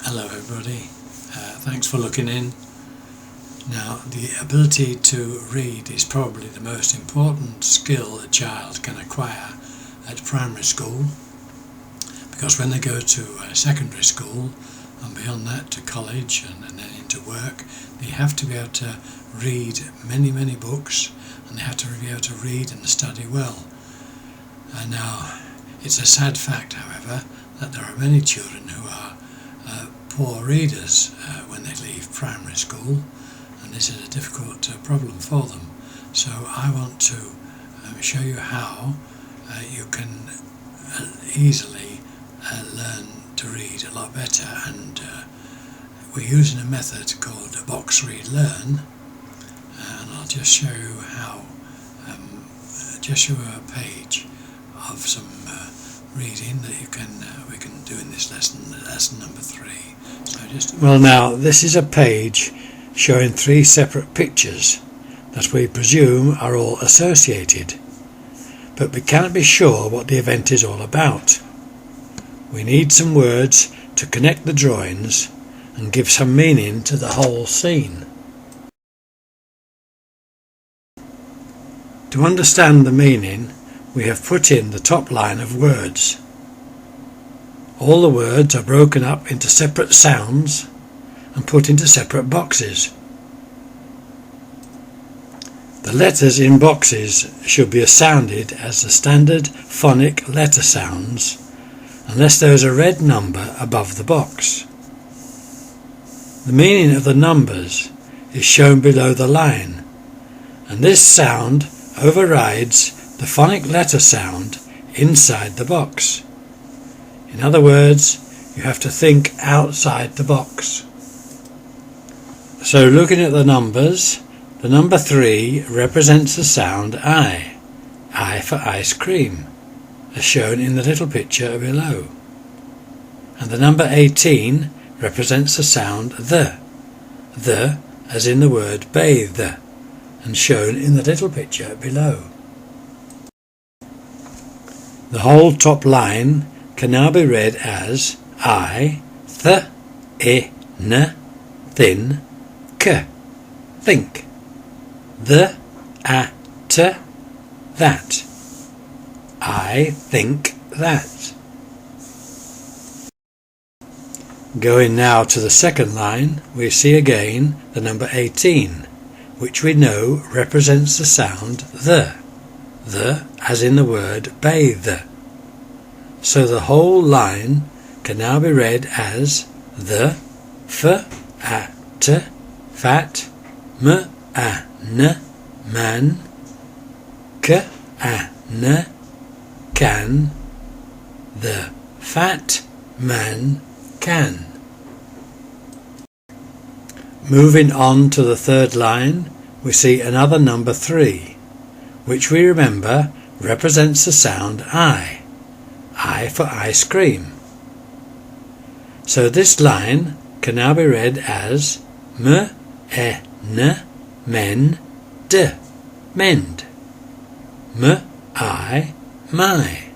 Hello everybody, thanks for looking in. Now, the ability to read is probably the most important skill a child can acquire at primary school, because when they go to secondary school and beyond that to college and then into work, they have to be able to read many books, and they have to be able to read and study well. Now, it's a sad fact, however, that there are many children who are poor readers when they leave primary school, and this is a difficult problem for them. So I want to show you how you can easily learn to read a lot better, and we're using a method called Box Read Learn, and I'll just show you how. Just show you a page of some reading that we can do in this lesson number 3. Well, now this is a page showing 3 separate pictures that we presume are all associated, but we cannot be sure what the event is all about. We need some words to connect the drawings and give some meaning to the whole scene. To understand the meaning, we have put in the top line of words. All the words are broken up into separate sounds and put into separate boxes. The letters in boxes should be sounded as the standard phonic letter sounds, unless there is a red number above the box. The meaning of the numbers is shown below the line, and this sound overrides the phonic letter sound inside the box. In other words, you have to think outside the box. So looking at the numbers, the number 3 represents the sound I for ice cream, as shown in the little picture below. And the number 18 represents the sound the as in the word bathe, and shown in the little picture below. The whole top line can now be read as I, th, I, n, thin, k, think, the, a, t, that. I think that. Going now to the second line, we see again the number 18, which we know represents the sound the as in the word bathe. So the whole line can now be read as the, f, a, t, fat, m, a, n, man, k, a, n, can, the fat man can. Moving on to the third line, we see another number 3, which we remember represents the sound I for ice cream. So this line can now be read as m, e, n, men, d, mend, m, I, my,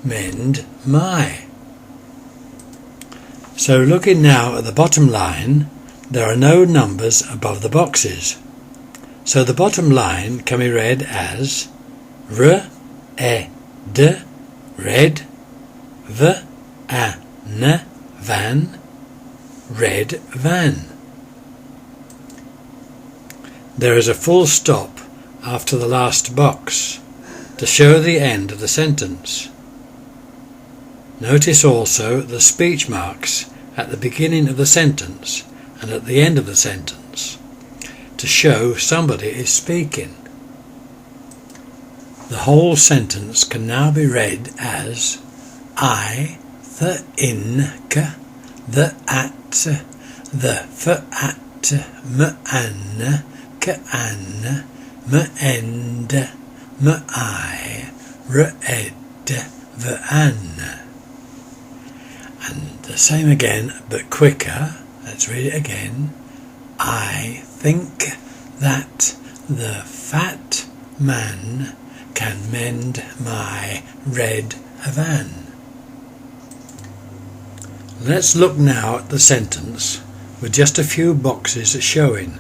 mend, my. So looking now at the bottom line, there are no numbers above the boxes. So the bottom line can be read as r, e, d, red, v, a, n, van, red van. There is a full stop after the last box to show the end of the sentence. Notice also the speech marks at the beginning of the sentence and at the end of the sentence to show somebody is speaking. The whole sentence can now be read as I, the in, k, the at, the for at, m an, k an, m end, m I, r ed, v an. And the same again, but quicker. Let's read it again. I think that the fat man can mend my red van. Let's look now at the sentence with just a few boxes showing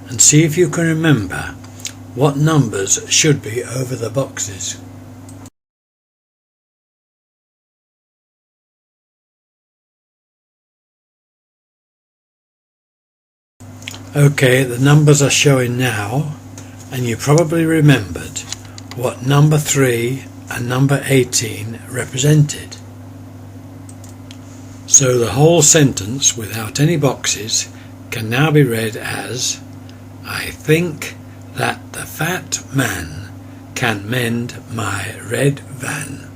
and see if you can remember what numbers should be over the boxes. Okay, the numbers are showing now, and you probably remembered what number 3 and number 18 represented. So the whole sentence without any boxes can now be read as, I think that the fat man can mend my red van.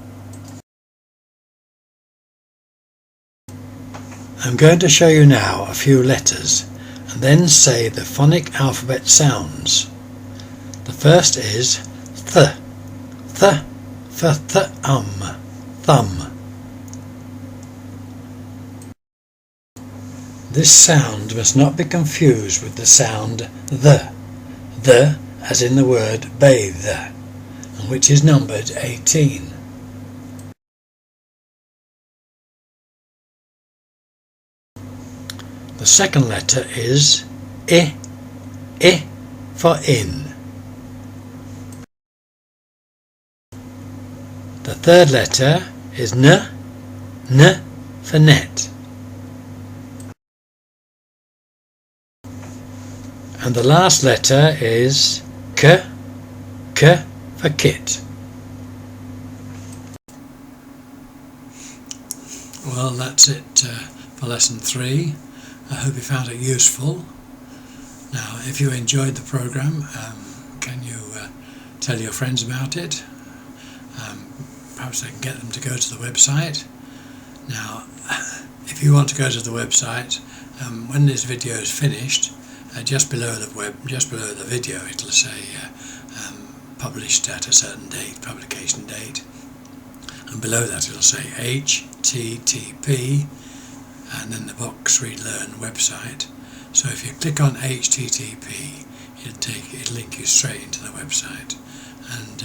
I'm going to show you now a few letters and then say the phonic alphabet sounds. The first is th, th for thumb. This sound must not be confused with the sound the as in the word bathe, and which is numbered 18. The second letter is I for in. The third letter is n for net. And the last letter is k for kit. Well, that's it for lesson 3. I hope you found it useful. Now, if you enjoyed the program, can you tell your friends about it? Perhaps I can get them to go to the website. Now, if you want to go to the website, when this video is finished, just below the video, it'll say published at a certain date, publication date, and below that it'll say HTTP, and then the Box Read Learn website. So if you click on HTTP, it'll link you straight into the website, and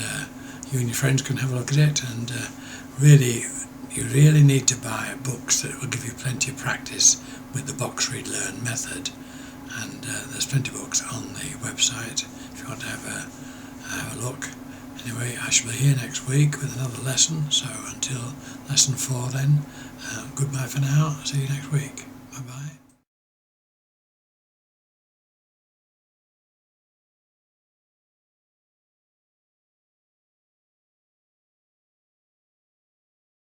you and your friends can have a look at it. And you really need to buy books that will give you plenty of practice with the Box Read Learn method. And there's plenty of books on the website if you want to have a look. Anyway, I shall be here next week with another lesson, so until lesson 4 then, goodbye for now. See you next week. Bye bye.